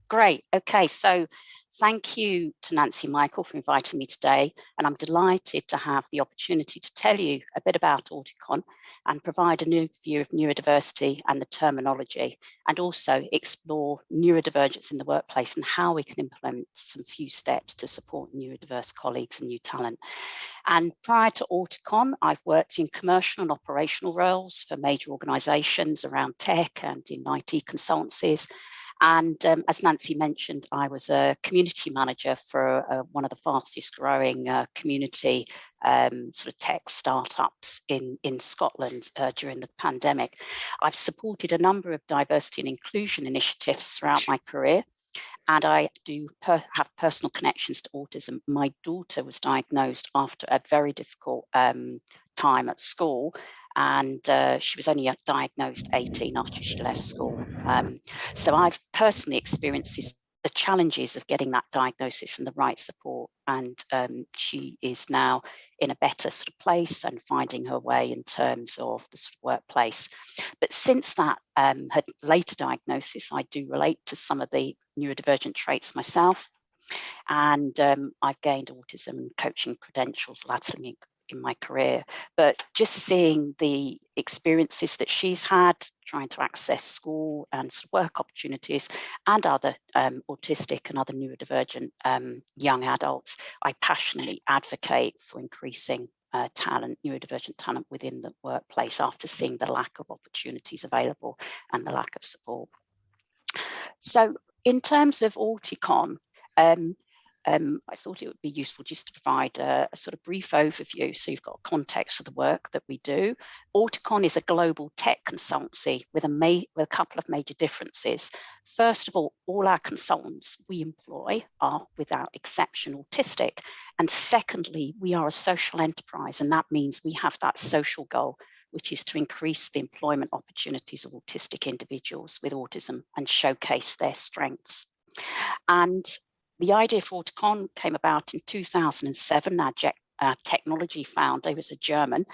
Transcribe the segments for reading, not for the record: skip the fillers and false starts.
Great. Okay, so thank you to Nancy Michael for inviting me today, and I'm delighted to have the opportunity to tell you a bit about auticon and provide a new view of neurodiversity and the terminology, and also explore neurodivergence in the workplace and how we can implement some few steps to support neurodiverse colleagues and new talent. And prior to auticon, I've worked in commercial and operational roles for major organisations around tech and in IT consultancies. And as Nancy mentioned, I was a community manager for one of the fastest growing community sort of tech startups in Scotland during the pandemic. I've supported a number of diversity and inclusion initiatives throughout my career, and I do have personal connections to autism. My daughter was diagnosed after a very difficult time at school, and she was only diagnosed 18 after she left school. So I've personally experienced the challenges of getting that diagnosis and the right support, and she is now in a better sort of place and finding her way in terms of the sort of workplace. But since that her later diagnosis, I do relate to some of the neurodivergent traits myself, and I've gained autism and coaching credentials latterly in my career. But just seeing the experiences that she's had trying to access school and work opportunities and other autistic and other neurodivergent young adults, I passionately advocate for increasing talent, neurodivergent talent within the workplace after seeing the lack of opportunities available and the lack of support. So in terms of auticon, I thought it would be useful just to provide a sort of brief overview so you've got context of the work that we do. Auticon is a global tech consultancy with a couple of major differences. First of all our consultants we employ are without exception autistic. And secondly, we are a social enterprise, and that means we have that social goal, which is to increase the employment opportunities of autistic individuals with autism and showcase their strengths. And the idea for auticon came about in 2007. Our technology founder was a German.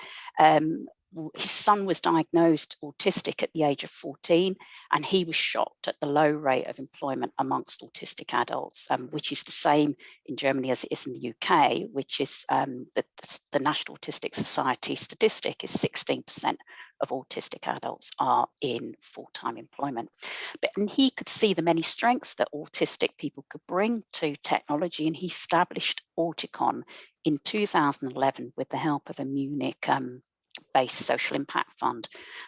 His son was diagnosed autistic at the age of 14, and he was shocked at the low rate of employment amongst autistic adults, which is the same in Germany as it is in the UK, which is the National Autistic Society statistic is 16% of autistic adults are in full-time employment. And he could see the many strengths that autistic people could bring to technology, and he established auticon in 2011 with the help of a Munich based social impact fund.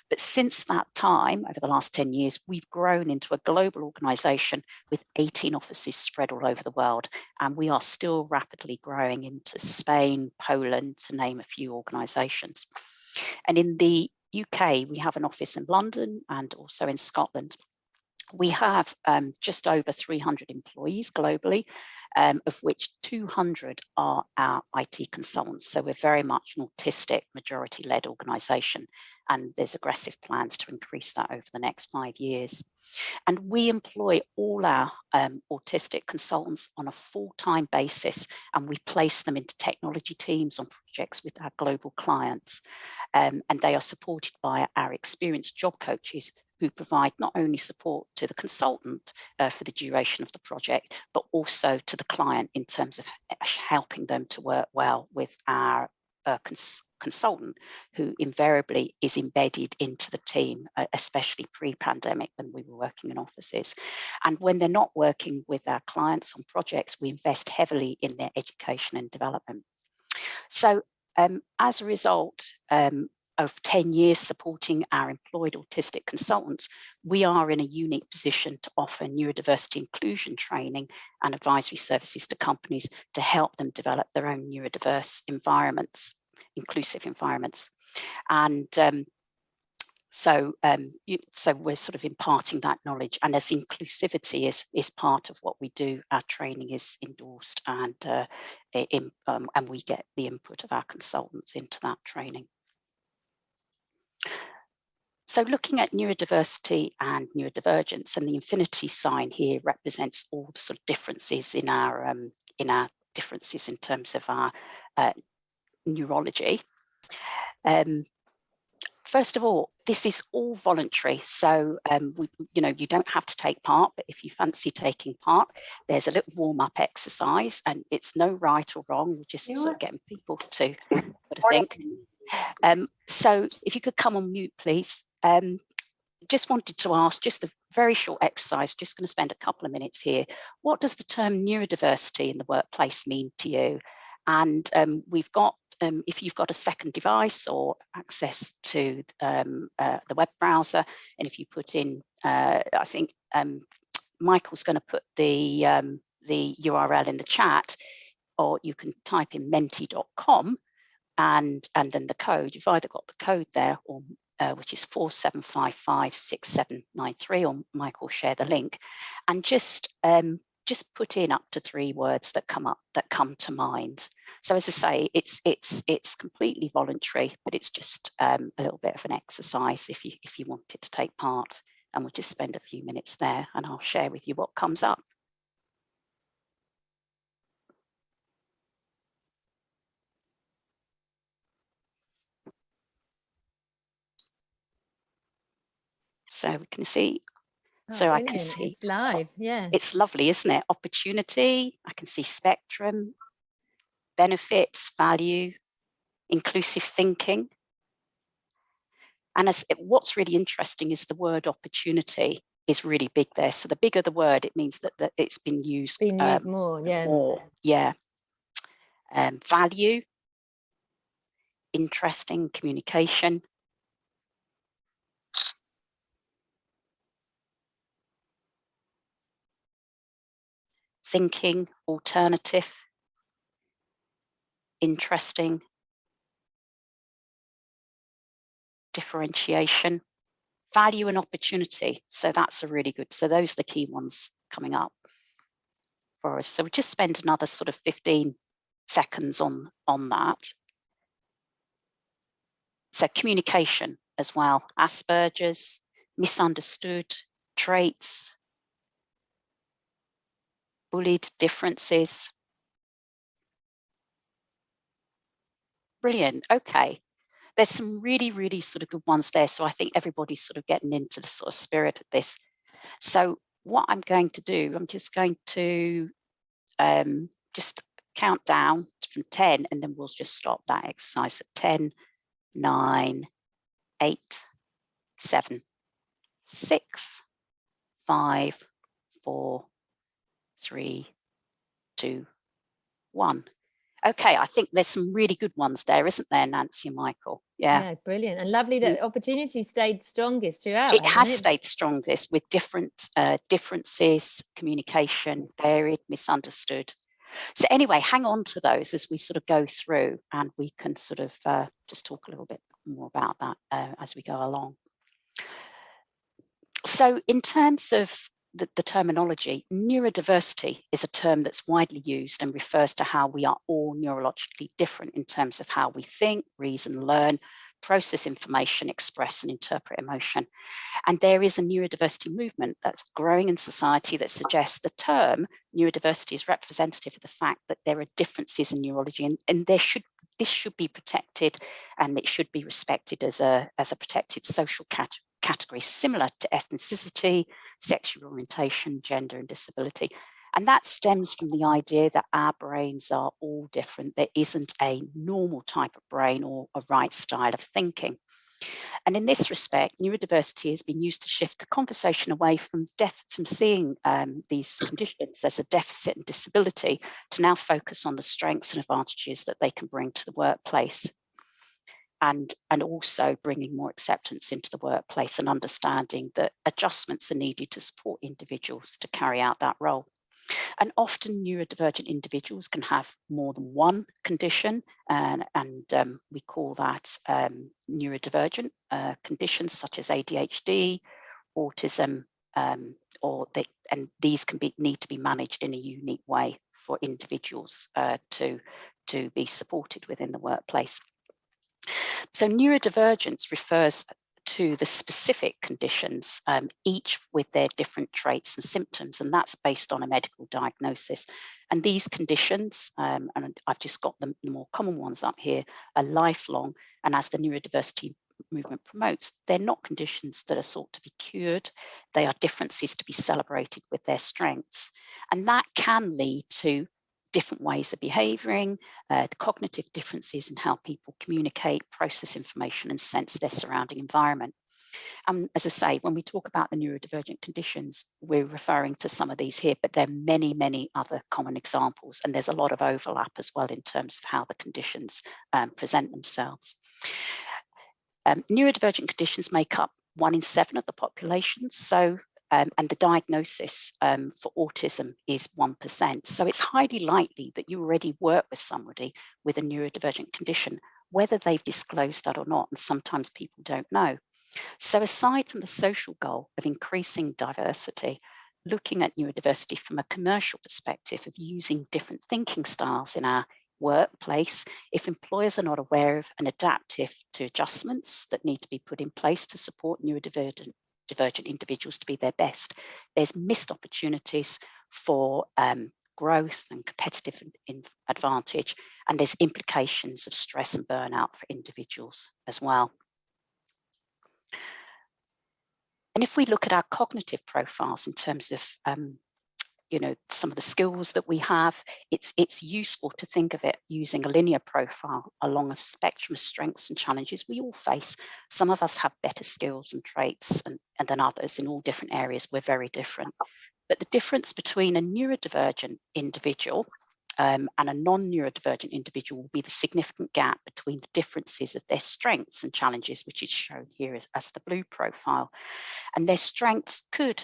But since that time, over the last 10 years, we've grown into a global organization with 18 offices spread all over the world. And we are still rapidly growing into Spain, Poland, to name a few organizations. And in the UK, we have an office in London and also in Scotland. We have just over 300 employees globally, of which 200 are our IT consultants. So we're very much an autistic majority-led organisation, and there's aggressive plans to increase that over the next 5 years. And we employ all our autistic consultants on a full-time basis, and we place them into technology teams on projects with our global clients. And they are supported by our experienced job coaches who provide not only support to the consultant for the duration of the project, but also to the client in terms of helping them to work well with our consultant, who invariably is embedded into the team, especially pre-pandemic when we were working in offices. And when they're not working with our clients on projects, we invest heavily in their education and development. So as a result, of 10 years supporting our employed autistic consultants, we are in a unique position to offer neurodiversity inclusion training and advisory services to companies to help them develop their own neurodiverse environments, inclusive environments. And so we're sort of imparting that knowledge, and as inclusivity is part of what we do, our training is endorsed, and we get the input of our consultants into that training. So looking at neurodiversity and neurodivergence, and the infinity sign here represents all the sort of differences in our differences in terms of our neurology. First of all, this is all voluntary, so you don't have to take part, but if you fancy taking part, there's a little warm-up exercise, and it's no right or wrong. We're just sort of getting people to think. So if you could come on mute, please. Just wanted to ask, just a very short exercise, just going to spend a couple of minutes here. What does the term neurodiversity in the workplace mean to you? And we've got, if you've got a second device or access to the web browser, and if you put in, I think Michael's going to put the URL in the chat, or you can type in menti.com and then the code. You've either got the code there, or which is 47556793, or Michael share the link, and just put in up to 3 words that come to mind. So as I say, it's completely voluntary, but it's just a little bit of an exercise if you wanted to take part. And we'll just spend a few minutes there, and I'll share with you what comes up. So we can see. So brilliant. I can see it's live. Yeah, it's lovely, isn't it? Opportunity. I can see spectrum, benefits, value, inclusive thinking. And what's really interesting is the word opportunity is really big there. So the bigger the word, it means that it's been used more. Yeah. More. Yeah. Value, interesting, communication. Thinking, alternative, interesting, differentiation, value and opportunity. So that's a really good, so those are the key ones coming up for us. So we'll just spend another sort of 15 seconds on that. So communication as well, Asperger's, misunderstood, traits, bullied, differences. Brilliant. Okay. There's some really, really sort of good ones there. So I think everybody's sort of getting into the sort of spirit of this. So what I'm going to do, I'm just going to just count down from 10, and then we'll just stop that exercise at 10, 9, 8, 7, 6, 5, 4, 3, 2, 1. Okay, I think there's some really good ones there, isn't there, Nancy and Michael? Yeah, brilliant. And lovely that opportunity stayed strongest throughout. It has stayed strongest with different differences, communication, varied, misunderstood. So anyway, hang on to those as we sort of go through, and we can sort of just talk a little bit more about that as we go along. So in terms of the terminology, neurodiversity is a term that's widely used and refers to how we are all neurologically different in terms of how we think, reason, learn, process information, express and interpret emotion. And there is a neurodiversity movement that's growing in society that suggests the term neurodiversity is representative of the fact that there are differences in neurology, and this should be protected, and it should be respected as a protected social category similar to ethnicity, sexual orientation, gender and disability. And that stems from the idea that our brains are all different. There isn't a normal type of brain or a right style of thinking. And in this respect, neurodiversity has been used to shift the conversation away from seeing these conditions as a deficit and disability to now focus on the strengths and advantages that they can bring to the workplace. And also bringing more acceptance into the workplace and understanding that adjustments are needed to support individuals to carry out that role. And often neurodivergent individuals can have more than one condition, and we call that neurodivergent conditions such as ADHD, autism, and these can need to be managed in a unique way for individuals to be supported within the workplace. So neurodivergence refers to the specific conditions, each with their different traits and symptoms, and that's based on a medical diagnosis. And these conditions, and I've just got the more common ones up here, are lifelong, and as the neurodiversity movement promotes. They're not conditions that are sought to be cured. They are differences to be celebrated with their strengths. And that can lead to different ways of behaving, cognitive differences in how people communicate, process information, and sense their surrounding environment. As I say, when we talk about the neurodivergent conditions, we're referring to some of these here, but there are many, many other common examples, and there's a lot of overlap as well in terms of how the conditions present themselves. Neurodivergent conditions make up 1 in 7 of the population, so and the diagnosis for autism is 1%. So it's highly likely that you already work with somebody with a neurodivergent condition, whether they've disclosed that or not, and sometimes people don't know. So aside from the social goal of increasing diversity, looking at neurodiversity from a commercial perspective of using different thinking styles in our workplace, if employers are not aware of and adaptive to adjustments that need to be put in place to support neurodivergent individuals to be their best, there's missed opportunities for growth and competitive advantage, and there's implications of stress and burnout for individuals as well. And if we look at our cognitive profiles in terms of some of the skills that we have, it's useful to think of it using a linear profile along a spectrum of strengths and challenges we all face. Some of us have better skills and traits and than others in all different areas. We're very different. But the difference between a neurodivergent individual and a non-neurodivergent individual will be the significant gap between the differences of their strengths and challenges, which is shown here as the blue profile. And their strengths could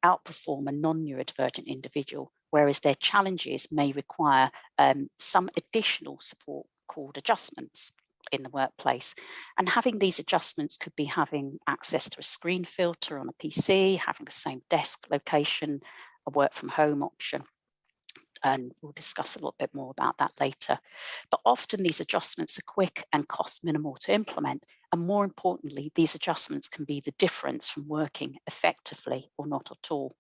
outperform a non-neurodivergent individual, whereas their challenges may require some additional support called adjustments in the workplace. And having these adjustments could be having access to a screen filter on a PC, having the same desk location, a work from home option. And we'll discuss a little bit more about that later. But often these adjustments are quick and cost minimal to implement. And more importantly, these adjustments can be the difference from working effectively or not at all.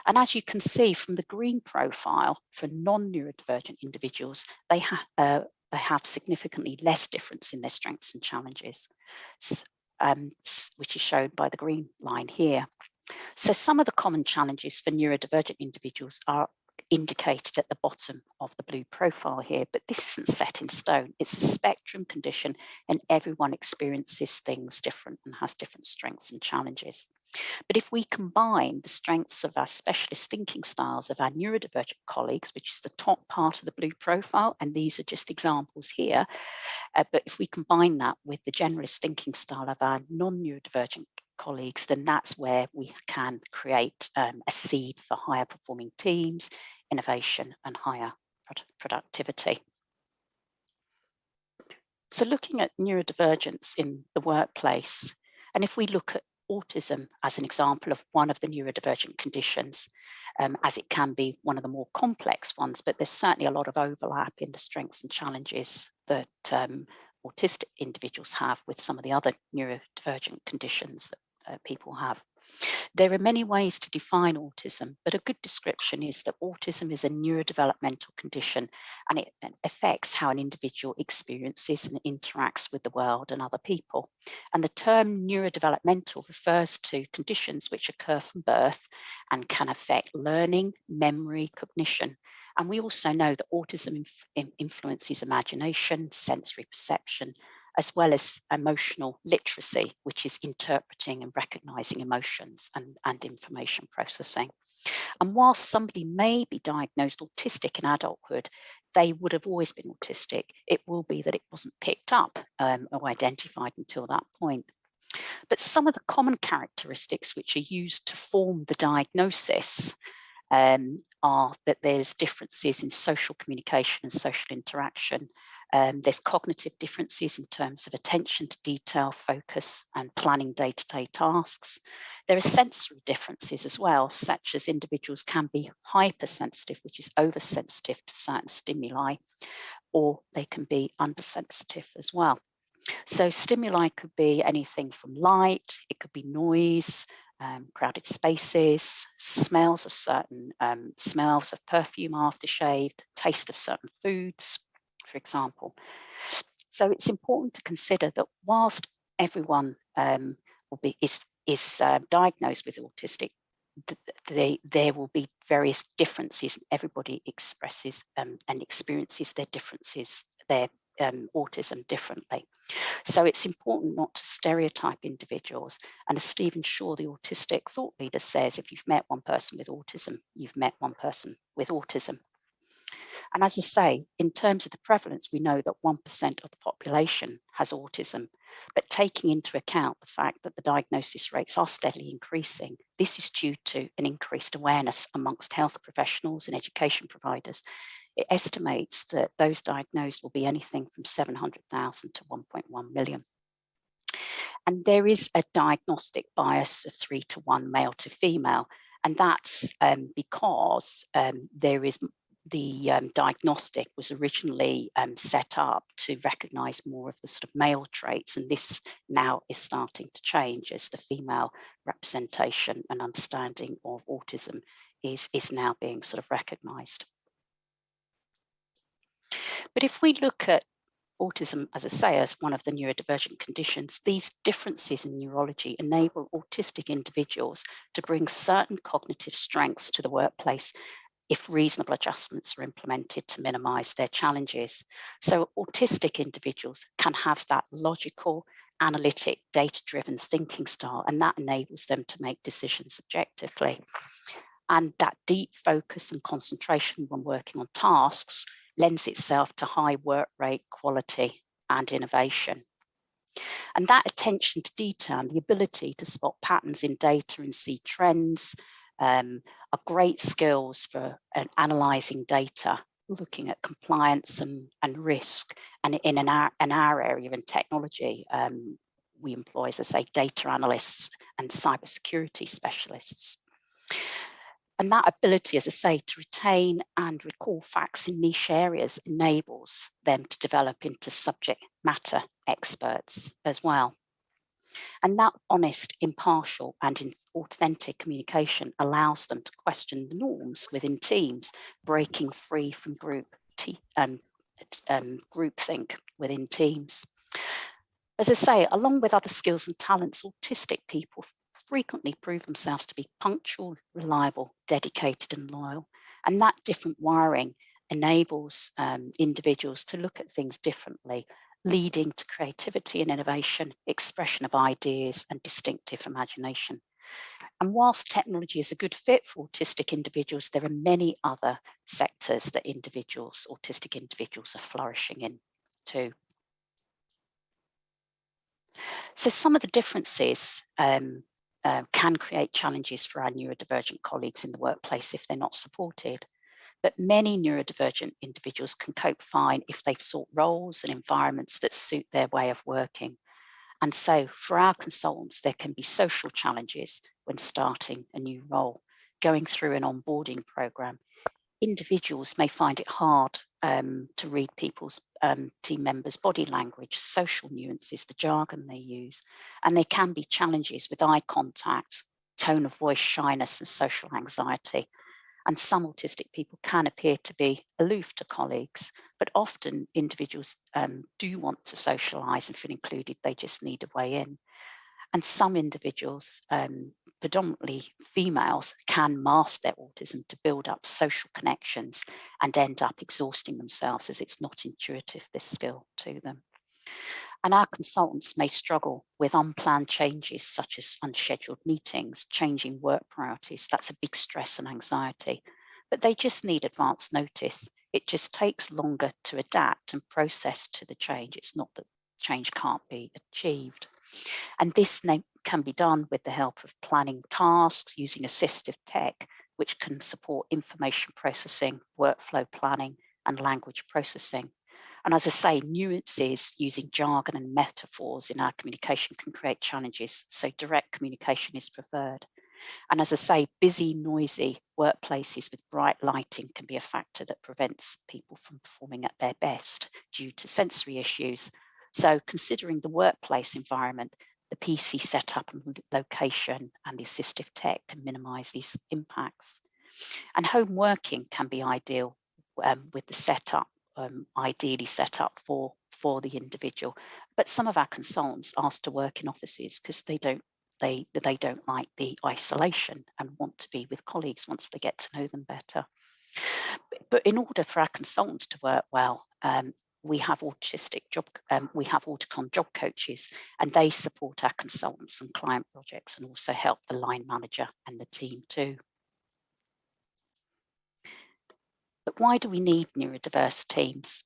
And as you can see from the green profile for non-neurodivergent individuals, they have significantly less difference in their strengths and challenges, which is shown by the green line here. So some of the common challenges for neurodivergent individuals are indicated at the bottom of the blue profile here, but this isn't set in stone. It's a spectrum condition, and everyone experiences things different and has different strengths and challenges. But if we combine the strengths of our specialist thinking styles of our neurodivergent colleagues, which is the top part of the blue profile, and these are just examples here, but if we combine that with the generalist thinking style of our non-neurodivergent colleagues, then that's where we can create a seed for higher performing teams, innovation, and higher productivity. So looking at neurodivergence in the workplace, and if we look at autism as an example of one of the neurodivergent conditions, as it can be one of the more complex ones, but there's certainly a lot of overlap in the strengths and challenges that autistic individuals have with some of the other neurodivergent conditions that people have. There are many ways to define autism, but a good description is that autism is a neurodevelopmental condition, and it affects how an individual experiences and interacts with the world and other people. And the term neurodevelopmental refers to conditions which occur from birth and can affect learning, memory, cognition. And we also know that autism influences imagination, sensory perception, as well as emotional literacy, which is interpreting and recognizing emotions and information processing. And whilst somebody may be diagnosed autistic in adulthood, they would have always been autistic. It will be that it wasn't picked up or identified until that point. But some of the common characteristics which are used to form the diagnosis are that there's differences in social communication and social interaction. There's cognitive differences in terms of attention to detail, focus, and planning day-to-day tasks. There are sensory differences as well, such as individuals can be hypersensitive, which is oversensitive to certain stimuli, or they can be undersensitive as well. So stimuli could be anything from light, it could be noise, crowded spaces, smells of certain smells of perfume aftershave, taste of certain foods, for example. So it's important to consider that whilst everyone is diagnosed with autistic, there will be various differences. Everybody expresses and experiences their differences, their autism differently. So it's important not to stereotype individuals. And as Stephen Shaw, the autistic thought leader, says, if you've met one person with autism, you've met one person with autism. And as I say, in terms of the prevalence, we know that 1% of the population has autism, but taking into account the fact that the diagnosis rates are steadily increasing, this is due to an increased awareness amongst health professionals and education providers. It estimates that those diagnosed will be anything from 700,000 to 1.1 million. And there is a diagnostic bias of 3 to 1 male to female, and that's because the diagnostic was originally set up to recognise more of the sort of male traits, and this now is starting to change as the female representation and understanding of autism is now being sort of recognised. But if we look at autism, as I say, as one of the neurodivergent conditions, these differences in neurology enable autistic individuals to bring certain cognitive strengths to the workplace if reasonable adjustments are implemented to minimise their challenges. So autistic individuals can have that logical, analytic, data-driven thinking style, and that enables them to make decisions objectively. And that deep focus and concentration when working on tasks lends itself to high work rate, quality, and innovation. And that attention to detail and the ability to spot patterns in data and see trends are great skills for analysing data, looking at compliance and risk. And in our area in technology, we employ, as I say, data analysts and cybersecurity specialists. And that ability, as I say, to retain and recall facts in niche areas enables them to develop into subject matter experts as well. And that honest, impartial, and authentic communication allows them to question the norms within teams, breaking free from groupthink within teams. As I say, along with other skills and talents, autistic people frequently prove themselves to be punctual, reliable, dedicated, and loyal. And that different wiring enables individuals to look at things differently, leading to creativity and innovation, expression of ideas, and distinctive imagination. And whilst technology is a good fit for autistic individuals, there are many other sectors that autistic individuals are flourishing in too. So some of the differences can create challenges for our neurodivergent colleagues in the workplace if they're not supported. But many neurodivergent individuals can cope fine if they've sought roles and environments that suit their way of working. And so for our consultants, there can be social challenges when starting a new role. Going through an onboarding program, individuals may find it hard to read people's team members' body language, social nuances, the jargon they use. And there can be challenges with eye contact, tone of voice, shyness, and social anxiety. And some autistic people can appear to be aloof to colleagues, but often individuals do want to socialise and feel included, they just need a way in. And some individuals, predominantly females, can mask their autism to build up social connections and end up exhausting themselves as it's not intuitive, this skill, to them. And our consultants may struggle with unplanned changes such as unscheduled meetings, changing work priorities. That's a big stress and anxiety, but they just need advance notice. It just takes longer to adapt and process to the change. It's not that change can't be achieved. And this can be done with the help of planning tasks using assistive tech, which can support information processing, workflow planning, and language processing. And as I say, nuances using jargon and metaphors in our communication can create challenges, so direct communication is preferred. And as I say, busy, noisy workplaces with bright lighting can be a factor that prevents people from performing at their best due to sensory issues. So considering the workplace environment, the PC setup and location and the assistive tech can minimise these impacts. And home working can be ideal with the setup, ideally set up for for the individual. But some of our consultants ask to work in offices because they don't like the isolation and want to be with colleagues once they get to know them better. But in order for our consultants to work well, we have we have auticon job coaches, and they support our consultants and client projects and also help the line manager and the team too. But why do we need neurodiverse teams?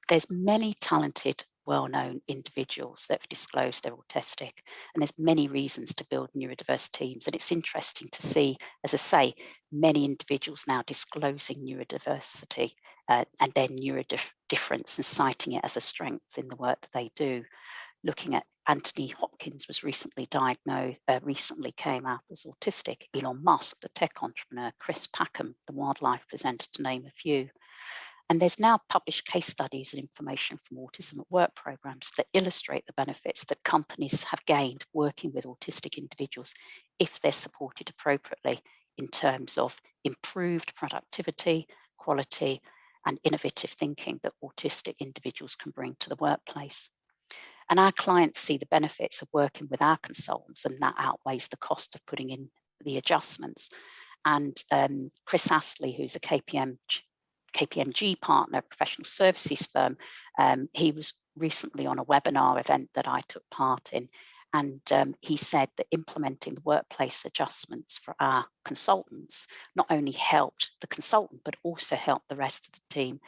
There's many talented, well-known individuals that have disclosed they're autistic, and there's many reasons to build neurodiverse teams. And it's interesting to see, as I say, many individuals now disclosing neurodiversity and their neurodifference and citing it as a strength in the work that they do. Looking at Anthony Hopkins was recently diagnosed, recently came out as autistic. Elon Musk, the tech entrepreneur, Chris Packham, the wildlife presenter, to name a few. And there's now published case studies and information from autism at work programs that illustrate the benefits that companies have gained working with autistic individuals if they're supported appropriately in terms of improved productivity, quality, and innovative thinking that autistic individuals can bring to the workplace. And our clients see the benefits of working with our consultants, and that outweighs the cost of putting in the adjustments. And Chris Astley, who's a KPMG partner, professional services firm, he was recently on a webinar event that I took part in, and he said that implementing the workplace adjustments for our consultants not only helped the consultant, but also helped the rest of the team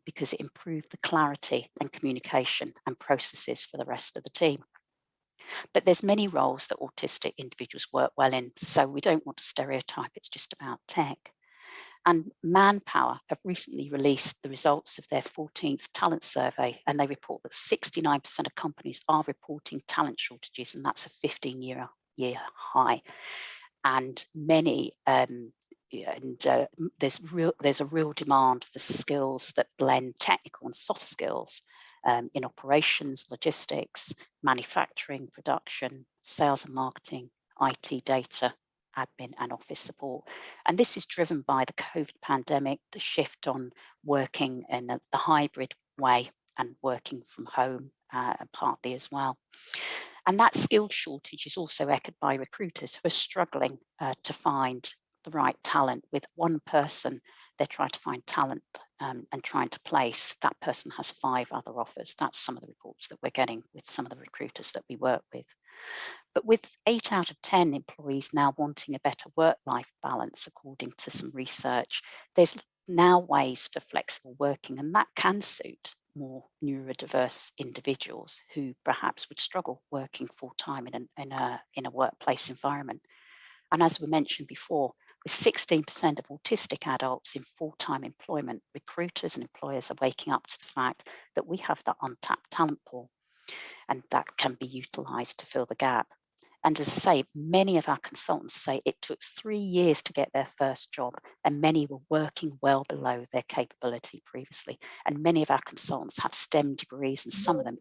because it improved the clarity and communication and processes for the rest of the team. But there's many roles that autistic individuals work well in, so we don't want to stereotype it's just about tech. And Manpower have recently released the results of their 14th talent survey, and they report that 69% of companies are reporting talent shortages, and that's a 15-year high. And many, there's a real demand for skills that blend technical and soft skills in operations, logistics, manufacturing, production, sales and marketing, IT, data, admin and office support. And this is driven by the COVID pandemic, the shift on working in the hybrid way and working from home partly as well. And that skilled shortage is also echoed by recruiters who are struggling to find the right talent. With one person, they're trying to find talent and trying to place. That person has 5 other offers. That's some of the reports that we're getting with some of the recruiters that we work with. But with 8 out of 10 employees now wanting a better work-life balance, according to some research, there's now ways for flexible working, and that can suit more neurodiverse individuals who perhaps would struggle working full-time in a workplace environment. And as we mentioned before, with 16% of autistic adults in full-time employment, recruiters and employers are waking up to the fact that we have that untapped talent pool, and that can be utilised to fill the gap. And as I say, many of our consultants say it took 3 years to get their first job, and many were working well below their capability previously. And many of our consultants have STEM degrees, and some of them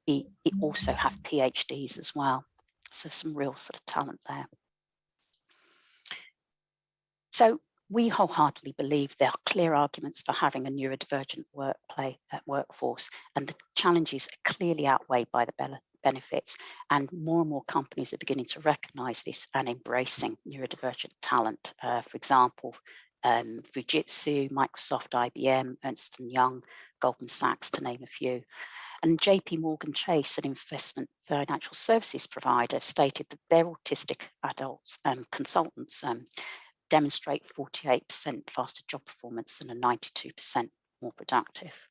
also have PhDs as well. So some real sort of talent there. So we wholeheartedly believe there are clear arguments for having a neurodivergent workforce, and the challenges are clearly outweighed by the benefits, and more companies are beginning to recognise this and embracing neurodivergent talent. For example, Fujitsu, Microsoft, IBM, Ernst & Young, Goldman Sachs, to name a few. And JP Morgan Chase, an investment financial services provider, stated that their autistic adults consultants demonstrate 48% faster job performance and are 92% more productive.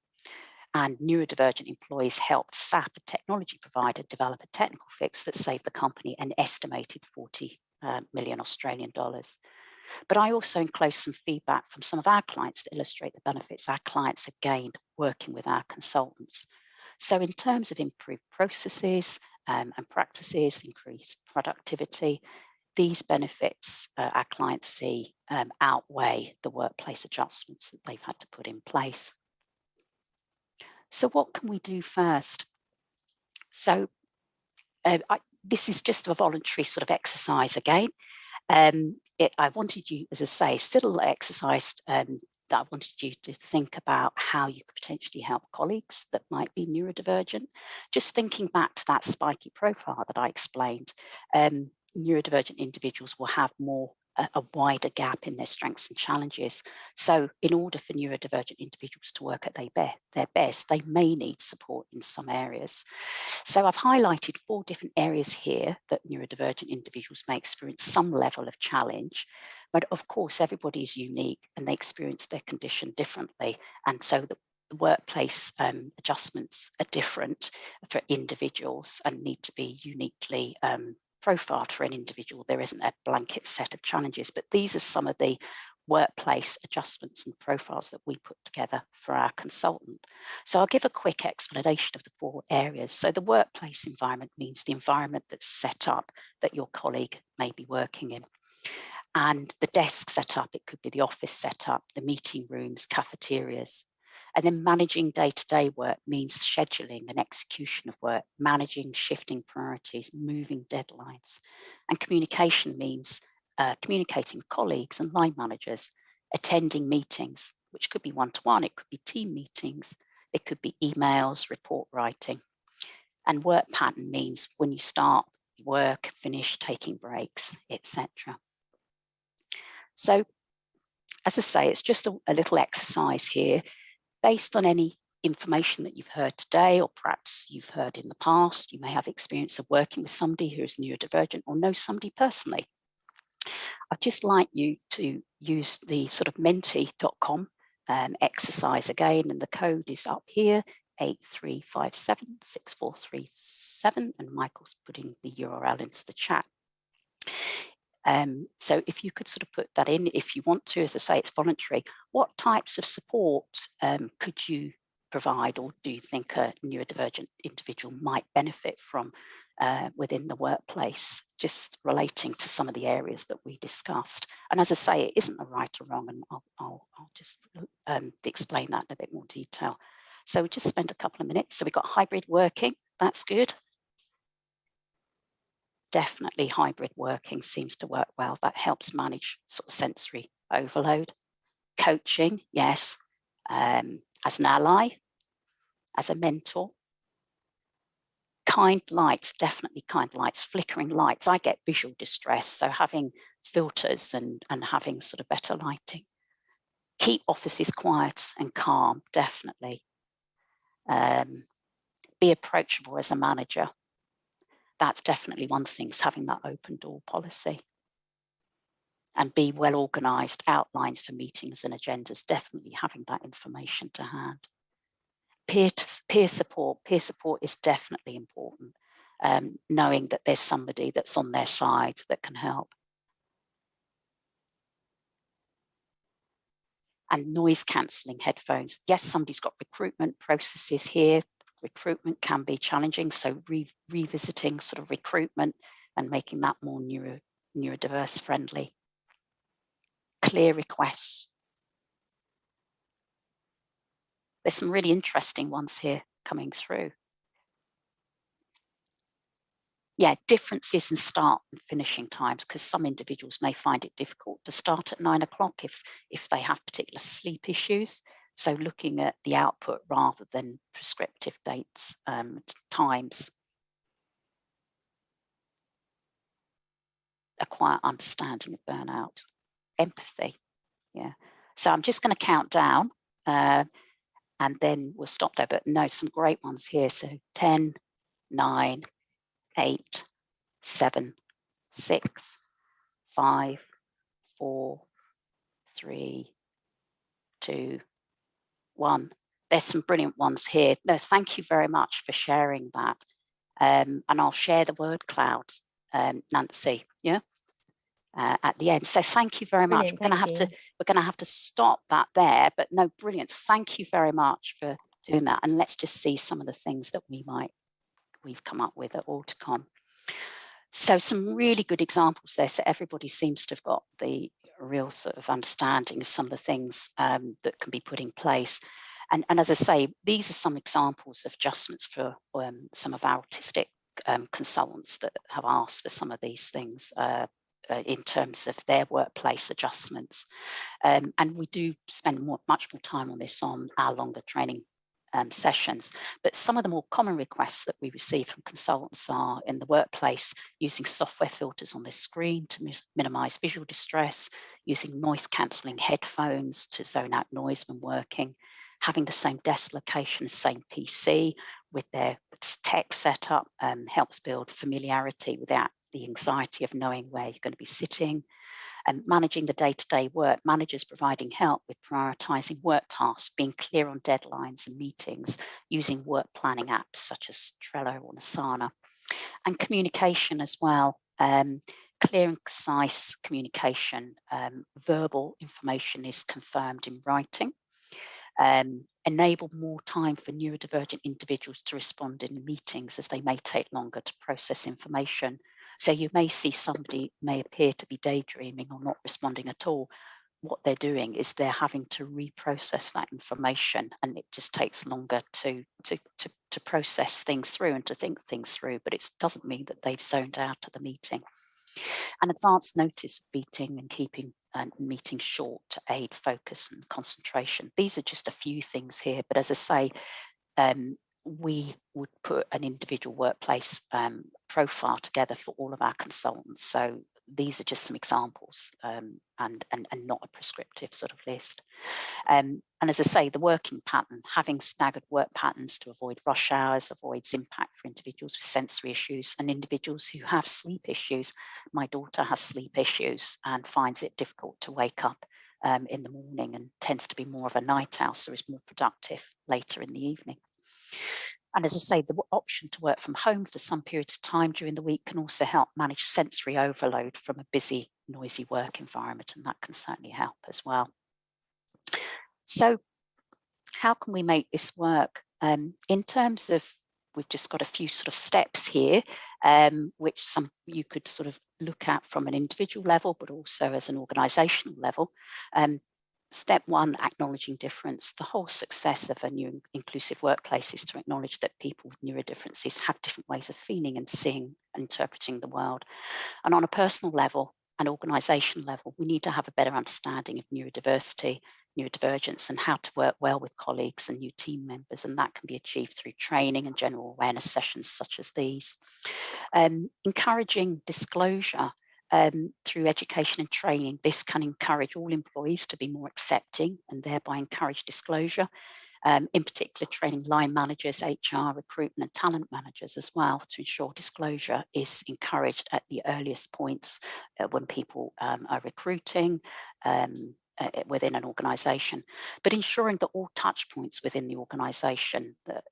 And neurodivergent employees helped SAP, a technology provider, develop a technical fix that saved the company an estimated 40 million Australian dollars. But I also enclose some feedback from some of our clients that illustrate the benefits our clients have gained working with our consultants. So in terms of improved processes and practices, increased productivity, these benefits our clients see outweigh the workplace adjustments that they've had to put in place. So what can we do first? So this is just a voluntary sort of exercise again. I wanted you, as I say, still exercise that I wanted you to think about how you could potentially help colleagues that might be neurodivergent. Just thinking back to that spiky profile that I explained, neurodivergent individuals will have a wider gap in their strengths and challenges. So in order for neurodivergent individuals to work at their best, they may need support in some areas. So I've highlighted 4 different areas here that neurodivergent individuals may experience some level of challenge. But of course, everybody is unique and they experience their condition differently. And so the workplace adjustments are different for individuals and need to be uniquely profiled for an individual. There isn't a blanket set of challenges, but these are some of the workplace adjustments and profiles that we put together for our consultant. So I'll give a quick explanation of the 4 areas. So the workplace environment means the environment that's set up that your colleague may be working in. And the desk setup, it could be the office setup, the meeting rooms, cafeterias. And then managing day-to-day work means scheduling and execution of work, managing shifting priorities, moving deadlines. And communication means communicating with colleagues and line managers, attending meetings, which could be one-to-one, it could be team meetings, it could be emails, report writing. And work pattern means when you start work, finish, taking breaks, etc. So, as I say, it's just a little exercise here based on any information that you've heard today, or perhaps you've heard in the past. You may have experience of working with somebody who is neurodivergent or know somebody personally. I'd just like you to use the sort of menti.com exercise again, and the code is up here, 83576437, and Michael's putting the URL into the chat. So if you could sort of put that in, if you want to, as I say, it's voluntary. What types of support could you provide, or do you think a neurodivergent individual might benefit from within the workplace, just relating to some of the areas that we discussed? And as I say, it isn't a right or wrong, and I'll just explain that in a bit more detail. So we just spent a couple of minutes. So we've got hybrid working, that's good. Definitely hybrid working seems to work well. That helps manage sort of sensory overload. Coaching, yes, as an ally, as a mentor. Kind lights, definitely kind lights, flickering lights. I get visual distress, so having filters and having sort of better lighting. Keep offices quiet and calm, definitely. Be approachable as a manager. That's definitely one thing, is having that open door policy. And be well organised, outlines for meetings and agendas, definitely having that information to hand. Peer support is definitely important, knowing that there's somebody that's on their side that can help. And noise cancelling headphones. Yes, somebody's got recruitment processes here. Recruitment can be challenging, so revisiting sort of recruitment and making that more neurodiverse friendly. Clear requests. There's some really interesting ones here coming through. Yeah, differences in start and finishing times, because some individuals may find it difficult to start at 9 o'clock if they have particular sleep issues. So looking at the output rather than prescriptive dates, times. A quiet understanding of burnout. Empathy, yeah. So I'm just going to count down and then we'll stop there, but no, some great ones here. So 10, 9, 8, 7, 6, 5, 4, 3, 2, 1. There's some brilliant ones here. No, thank you very much for sharing that. And I'll share the word cloud, Nancy, yeah, at the end. So thank you very much. We're going to have to stop that there, but no, brilliant. Thank you very much for doing that. And let's just see some of the things that we've come up with at Auticon. So some really good examples there. So everybody seems to have got the real sort of understanding of some of the things that can be put in place. And as I say, these are some examples of adjustments for some of our autistic consultants that have asked for some of these things in terms of their workplace adjustments. And we do spend much more time on this on our longer training sessions. But some of the more common requests that we receive from consultants are in the workplace, using software filters on the screen to minimize visual distress, using noise cancelling headphones to zone out noise when working, having the same desk location, same PC with their tech setup helps build familiarity without the anxiety of knowing where you're going to be sitting. And managing the day-to-day work, managers providing help with prioritising work tasks, being clear on deadlines and meetings, using work planning apps such as Trello or Asana. And communication as well, clear and concise communication. Verbal information is confirmed in writing. Enable more time for neurodivergent individuals to respond in meetings, as they may take longer to process information. So you may see somebody may appear to be daydreaming or not responding at all. What they're doing is they're having to reprocess that information, and it just takes longer to process things through and to think things through, but it doesn't mean that they've zoned out of the meeting. And advance notice of meeting and keeping meetings short to aid focus and concentration. These are just a few things here, but as I say, we would put an individual workplace profile together for all of our consultants. So these are just some examples and not a prescriptive sort of list. And as I say, the working pattern, having staggered work patterns to avoid rush hours, avoids impact for individuals with sensory issues and individuals who have sleep issues. My daughter has sleep issues and finds it difficult to wake up in the morning and tends to be more of a night owl, so is more productive later in the evening. And as I say, the option to work from home for some periods of time during the week can also help manage sensory overload from a busy, noisy work environment, and that can certainly help as well. So how can we make this work? In terms of, we've just got a few sort of steps here, which you could sort of look at from an individual level, but also as an organisational level. Step one, acknowledging difference. The whole success of a new inclusive workplace is to acknowledge that people with neurodifferences have different ways of feeling and seeing and interpreting the world. And on a personal level and organisational level, we need to have a better understanding of neurodiversity, neurodivergence, and how to work well with colleagues and new team members. And that can be achieved through training and general awareness sessions such as these. Encouraging disclosure. Through education and training, this can encourage all employees to be more accepting and thereby encourage disclosure. In particular, training line managers, HR, recruitment and talent managers as well, to ensure disclosure is encouraged at the earliest points when people are recruiting within an organisation, but ensuring that all touch points within the organisation, that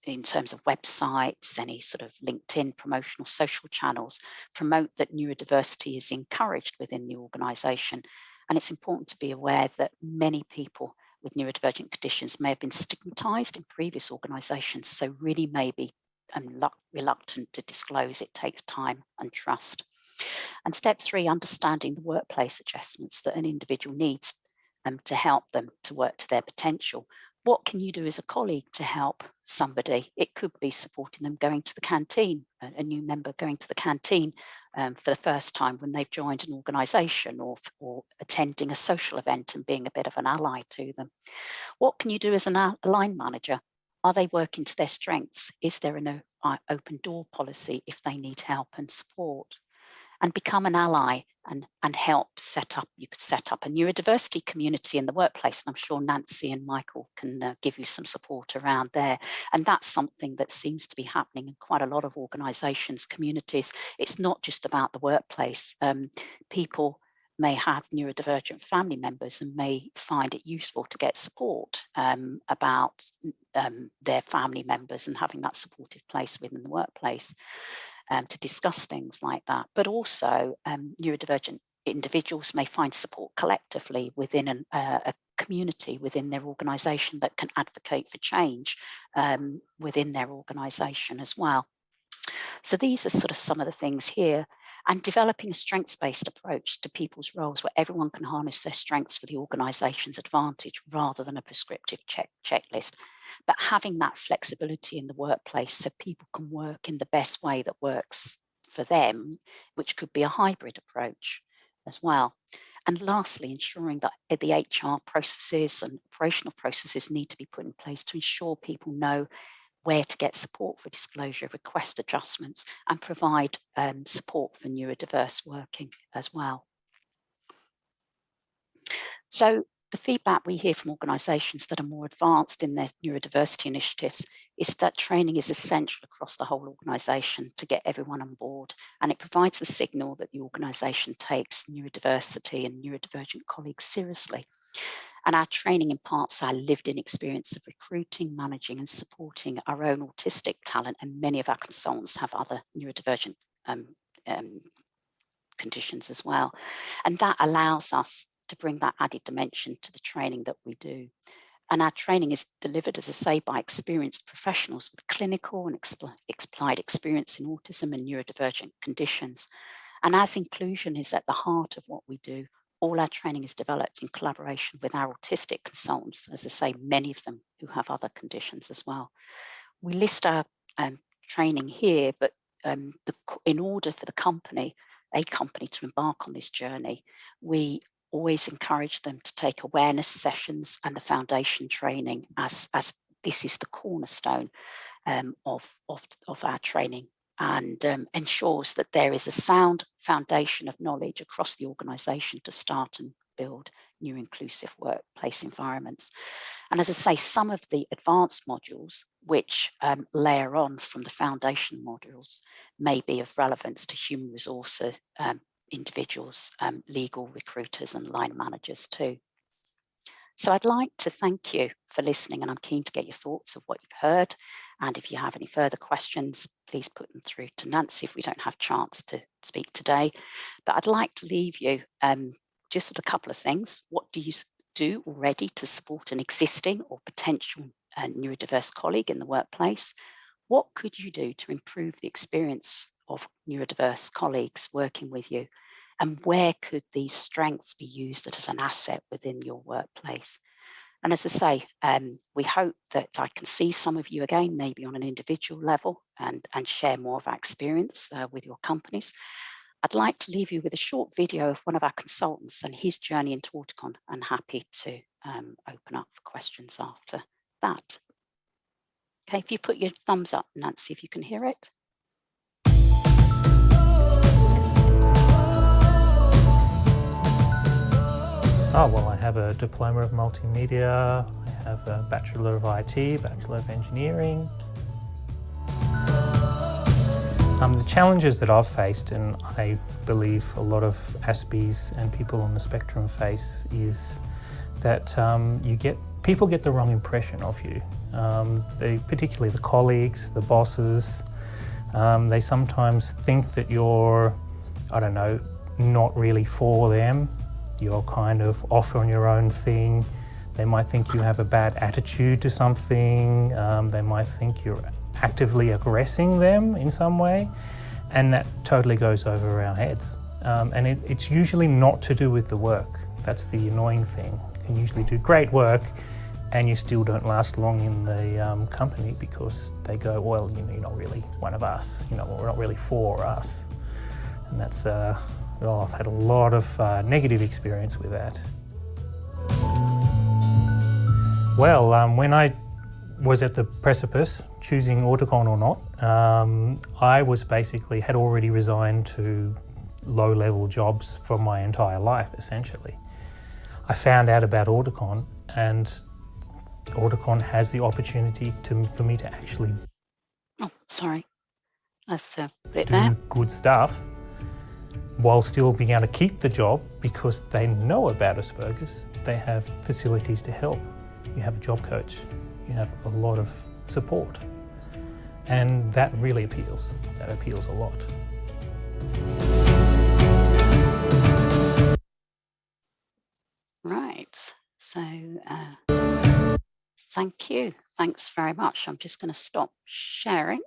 in terms of websites, any sort of LinkedIn promotional social channels, promote that neurodiversity is encouraged within the organisation. And it's important to be aware that many people with neurodivergent conditions may have been stigmatised in previous organisations, so really may be reluctant to disclose. It takes time and trust. And step three, understanding the workplace adjustments that an individual needs to help them to work to their potential. What can you do as a colleague to help somebody? It could be supporting them going to the canteen, a new member going to the canteen for the first time when they've joined an organisation, or attending a social event and being a bit of an ally to them. What can you do as a line manager? Are they working to their strengths? Is there an open door policy if they need help and support? And become an ally and help set up, you could set up a neurodiversity community in the workplace. And I'm sure Nancy and Michael can give you some support around there. And that's something that seems to be happening in quite a lot of organisations, communities. It's not just about the workplace. People may have neurodivergent family members and may find it useful to get support about their family members and having that supportive place within the workplace. To discuss things like that, but also neurodivergent individuals may find support collectively within a community within their organisation that can advocate for change within their organisation as well. So these are sort of some of the things here, and developing a strengths-based approach to people's roles where everyone can harness their strengths for the organisation's advantage rather than a prescriptive checklist. But having that flexibility in the workplace so people can work in the best way that works for them, which could be a hybrid approach as well. And lastly, ensuring that the HR processes and operational processes need to be put in place to ensure people know where to get support for disclosure, request adjustments, and provide support for neurodiverse working as well. So the feedback we hear from organisations that are more advanced in their neurodiversity initiatives is that training is essential across the whole organisation to get everyone on board, and it provides the signal that the organisation takes neurodiversity and neurodivergent colleagues seriously. And our training imparts our lived-in experience of recruiting, managing and supporting our own autistic talent, and many of our consultants have other neurodivergent conditions as well. And that allows us to bring that added dimension to the training that we do. And our training is delivered, as I say, by experienced professionals with clinical and applied experience in autism and neurodivergent conditions. And as inclusion is at the heart of what we do, all our training is developed in collaboration with our autistic consultants, as I say, many of them who have other conditions as well. We list our training here, but in order for a company to embark on this journey, we always encourage them to take awareness sessions and the foundation training, as this is the cornerstone of our training, and ensures that there is a sound foundation of knowledge across the organisation to start and build new inclusive workplace environments. And as I say, some of the advanced modules which layer on from the foundation modules may be of relevance to human resources individuals, legal recruiters and line managers too. So I'd like to thank you for listening, and I'm keen to get your thoughts of what you've heard. And if you have any further questions, please put them through to Nancy if we don't have a chance to speak today. But I'd like to leave you just with a couple of things. What do you do already to support an existing or potential neurodiverse colleague in the workplace? What could you do to improve the experience of neurodiverse colleagues working with you? And where could these strengths be used as an asset within your workplace? And as I say, we hope that I can see some of you again, maybe on an individual level, and share more of our experience with your companies. I'd like to leave you with a short video of one of our consultants and his journey into auticon, and happy to open up for questions after that. Okay, if you put your thumbs up, Nancy, if you can hear it. Oh, well, I have a diploma of multimedia, I have a Bachelor of IT, Bachelor of Engineering. The challenges that I've faced, and I believe a lot of Aspies and people on the spectrum face, is that people get the wrong impression of you. Particularly the colleagues, the bosses, they sometimes think that you're, I don't know, not really for them. You're kind of off on your own thing. They might think you have a bad attitude to something. They might think you're actively aggressing them in some way, and that totally goes over our heads. And it's usually not to do with the work. That's the annoying thing. You can usually do great work and you still don't last long in the company because they go, well, you're not really one of us. We're not really for us. And that's, I've had a lot of negative experience with that. Well, when I was at the precipice, choosing auticon or not, I was basically had already resigned to low-level jobs for my entire life, essentially. I found out about auticon, and auticon has the opportunity for me to actually do good stuff while still being able to keep the job, because they know about Asperger's. They have facilities to help. You have a job coach. You have a lot of support. And that really appeals. That appeals a lot. Right, so thank you. Thanks very much. I'm just going to stop sharing.